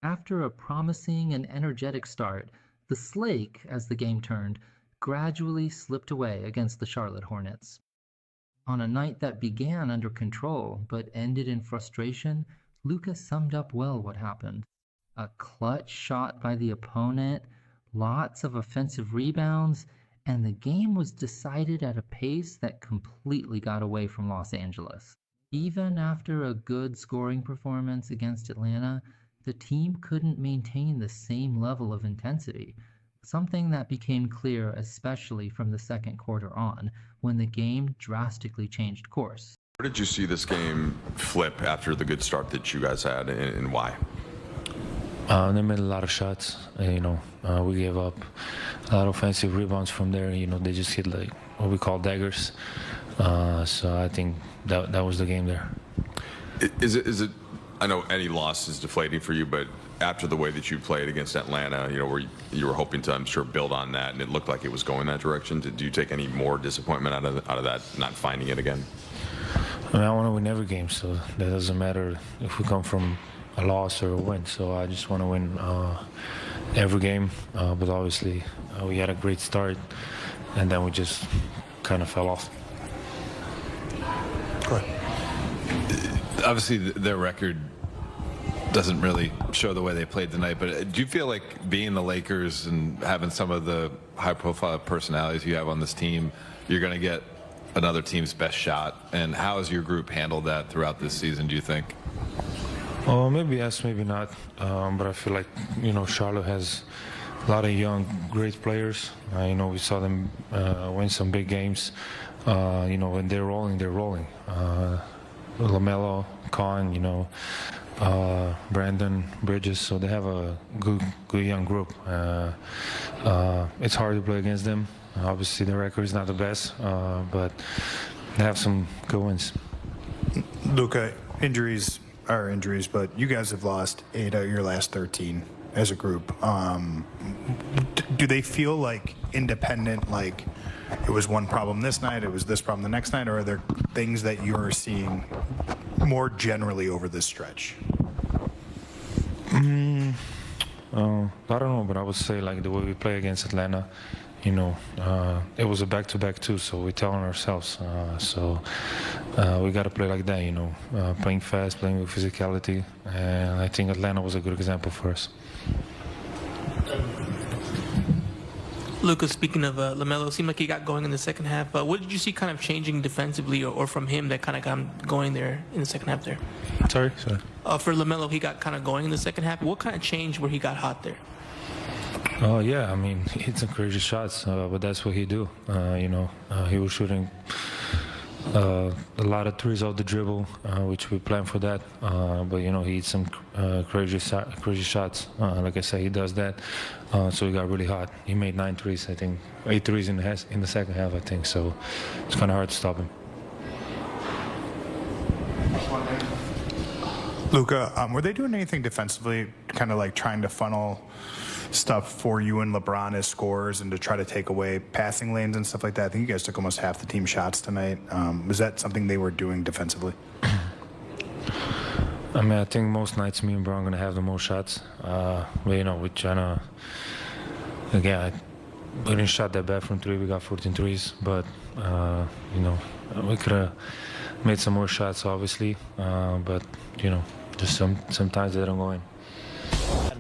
After a promising and energetic start, the slake, as the game turned, gradually slipped away against the Charlotte Hornets. On a night that began under control but ended in frustration, Luka summed up well what happened. A clutch shot by the opponent, lots of offensive rebounds, and the game was decided at a pace that completely got away from Los Angeles. Even after a good scoring performance against Atlanta, the team couldn't maintain the same level of intensity, something that became clear especially from the second quarter on, when the game drastically changed course. Where did you see this game flip after the good start that you guys had, and why? They made a lot of shots. We gave up a lot of offensive rebounds from there. They just hit like what we call daggers. So I think that was the game there. Is it? I know any loss is deflating for you, but after the way that you played against Atlanta, where you were hoping to, I'm sure, build on that, and it looked like it was going that direction. Did you take any more disappointment out of that, not finding it again? I want to win every game, so that doesn't matter if we come from a loss or a win. So I just want to win every game. But obviously, we had a great start, and then we just kind of fell off. Go ahead. Obviously, their record doesn't really show the way they played tonight, but do you feel like being the Lakers and having some of the high-profile personalities you have on this team, you're going to get another team's best shot? And how has your group handled that throughout this season, do you think? Well, maybe yes, maybe not. But I feel like, Charlotte has a lot of young, great players. We saw them win some big games. When they're rolling, they're rolling. LaMelo, Con, Brandon, Bridges, so they have a good young group. It's hard to play against them. Obviously, the record is not the best, but they have some good wins. Luka, injuries are injuries, but you guys have lost 8 out of your last 13 as a group. Do they feel like independent, like it was one problem this night, it was this problem the next night, or are there things that you're seeing more generally over this stretch? I don't know, but I would say like the way we play against Atlanta, it was a back-to-back too, so we're telling ourselves. We got to play like that, playing fast, playing with physicality, and I think Atlanta was a good example for us. Luka, speaking of LaMelo, seemed like he got going in the second half. What did you see kind of changing defensively or from him that kind of got him going there in the second half there? Sorry. For LaMelo, he got kind of going in the second half. What kind of changed where he got hot there? Oh, yeah, he hit some crazy shots, but that's what he do. He was shooting a lot of threes off the dribble, which we planned for that. But, he hit some crazy shots. Like I said, he does that. So he got really hot. He made 9 threes, I think. 8 threes in the second half, I think. So it's kind of hard to stop him. Luka, were they doing anything defensively, kind of like trying to funnel stuff for you and LeBron as scorers and to try to take away passing lanes and stuff like that? I think you guys took almost half the team shots tonight. Was that something they were doing defensively? I think most nights me and Brown are going to have the most shots. But, we're trying to, again, we didn't shot that bad from 3. We got 14 threes. But, we could have made some more shots, obviously. But, just sometimes they don't go in.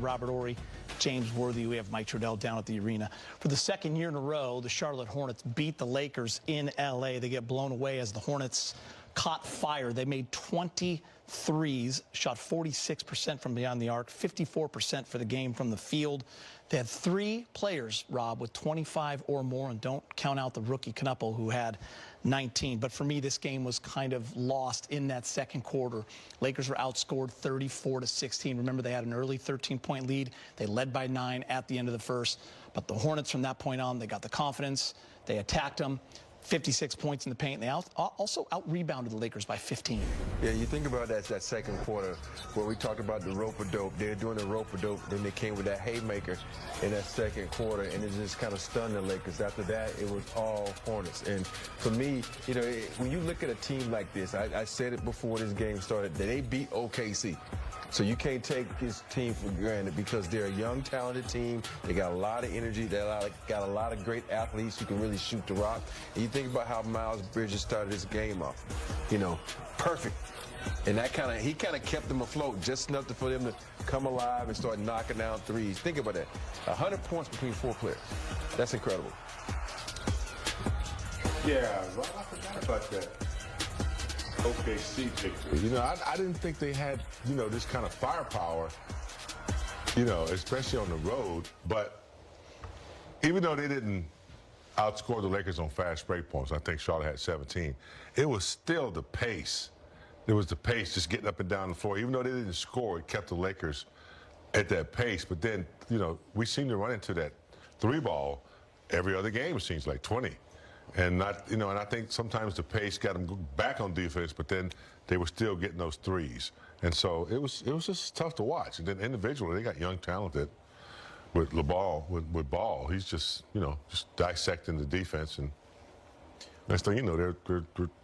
Robert Horry, James Worthy, we have Mike Trudell down at the arena. For the second year in a row, the Charlotte Hornets beat the Lakers in L.A. They get blown away as the Hornets caught fire. They made 20 threes, shot 46% from beyond the arc, 54% for the game from the field. They had 3 players, Rob, with 25 or more, and don't count out the rookie Knuppel, who had 19. But for me, this game was kind of lost in that second quarter. Lakers were outscored 34-16. Remember, they had an early 13-point lead. They led by 9 at the end of the first. But the Hornets, from that point on, they got the confidence. They attacked them. 56 points in the paint. They also out-rebounded the Lakers by 15. Yeah, you think about that second quarter where we talked about the rope-a-dope. They're doing the rope-a-dope, then they came with that haymaker in that second quarter, and it just kind of stunned the Lakers. After that, it was all Hornets. And for me, when you look at a team like this, I said it before this game started, that they beat OKC. So you can't take his team for granted because they're a young, talented team. They got a lot of energy. They got a lot of great athletes who can really shoot the rock. And you think about how Miles Bridges started his game off, perfect. And he kind of kept them afloat just enough for them to come alive and start knocking down threes. Think about that. 100 points between 4 players. That's incredible. Yeah, well, I forgot about that. OKC victory. I didn't think they had, this kind of firepower, especially on the road. But even though they didn't outscore the Lakers on fast break points, I think Charlotte had 17, it was still the pace. There was the pace just getting up and down the floor. Even though they didn't score, it kept the Lakers at that pace. But then, we seem to run into that 3-ball every other game, it seems like 20. And and I think sometimes the pace got them back on defense, but then they were still getting those threes. And so it was just tough to watch. And then individually, they got young, talented with with Ball. He's just, just dissecting the defense. And next thing you know,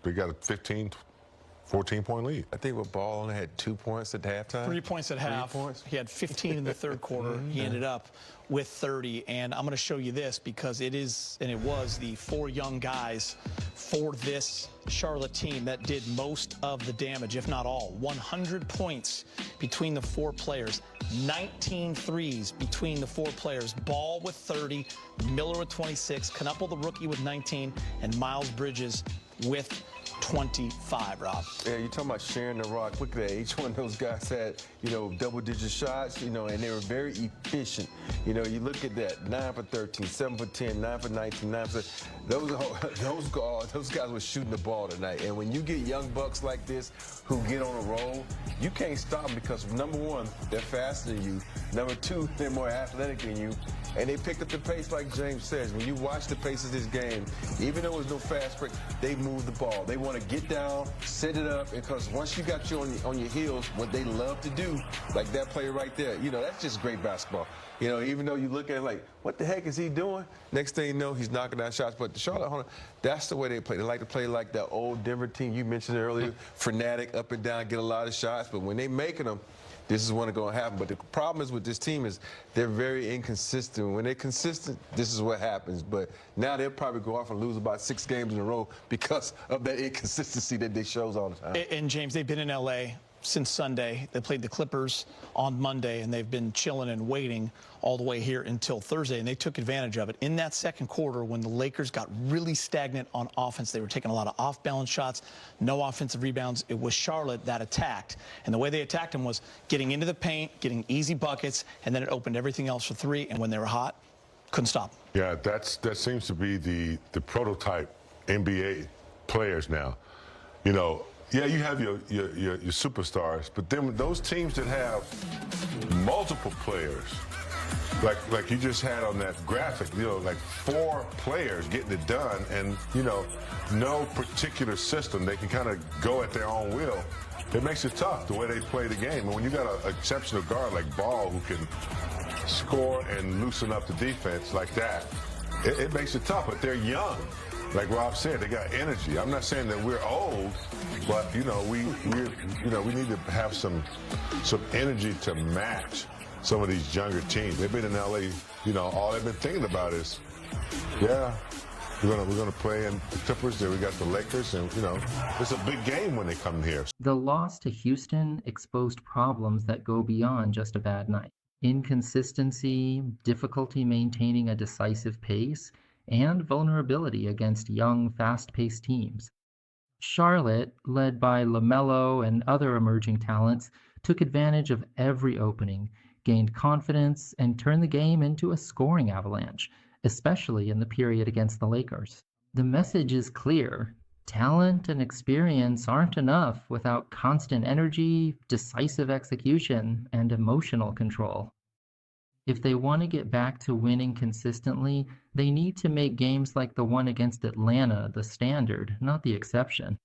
they got a 14-point lead. I think Ball only had 2 points at halftime. 3 points at half. He had 15 in the third quarter. He ended up with 30. And I'm going to show you this because it was the 4 young guys for this Charlotte team that did most of the damage, if not all. 100 points between the 4 players. 19 threes between the 4 players. Ball with 30, Miller with 26, Knuppel the rookie with 19, and Miles Bridges with 25, Rob. Yeah, you're talking about sharing the rock. Look at that. Each one of those guys had, double-digit shots, and they were very efficient. You look at that, 9 for 13, 7 for 10, 9 for 19, 9 for... Those guys were shooting the ball tonight. And when you get young bucks like this who get on a roll, you can't stop them because, number one, they're faster than you. Number two, they're more athletic than you. And they picked up the pace like James says. When you watch the pace of this game, even though there was no fast break, they moved the ball. They want to get down, set it up, because once you got you on your heels, what they love to do, like that play right there, that's just great basketball. Even though you look at it like, what the heck is he doing? Next thing you know, he's knocking down shots. But the Charlotte Hornets, that's the way they play. They like to play like that old Denver team you mentioned earlier, frenetic, up and down, get a lot of shots. But when they making them, this is what's going to happen. But the problem is with this team is they're very inconsistent. When they're consistent, this is what happens. But now they'll probably go off and lose about 6 games in a row because of that inconsistency that they shows all the time. And James, they've been in L.A. since Sunday. They played the Clippers on Monday, and they've been chilling and waiting all the way here until Thursday, and they took advantage of it. In that second quarter, when the Lakers got really stagnant on offense, they were taking a lot of off-balance shots, no offensive rebounds. It was Charlotte that attacked, and the way they attacked them was getting into the paint, getting easy buckets, and then it opened everything else for 3, and when they were hot, couldn't stop them. Yeah, that seems to be the prototype NBA players now. Yeah, you have your superstars, but then those teams that have multiple players, like you just had on that graphic, like 4 players getting it done, and no particular system. They can kind of go at their own will. It makes it tough the way they play the game. And when you got an exceptional guard like Ball who can score and loosen up the defense like that, it makes it tough. But they're young. Like Rob said, they got energy. I'm not saying that we're old, but we need to have some energy to match some of these younger teams. They've been in LA, all they've been thinking about is, yeah, we're gonna play in the Clippers. There we got the Lakers, and it's a big game when they come here. The loss to Houston exposed problems that go beyond just a bad night. Inconsistency, difficulty maintaining a decisive pace, and vulnerability against young, fast-paced teams. Charlotte, led by LaMelo and other emerging talents, took advantage of every opening, gained confidence, and turned the game into a scoring avalanche, especially in the period against the Lakers. The message is clear. Talent and experience aren't enough without constant energy, decisive execution, and emotional control. If they want to get back to winning consistently, they need to make games like the one against Atlanta the standard, not the exception.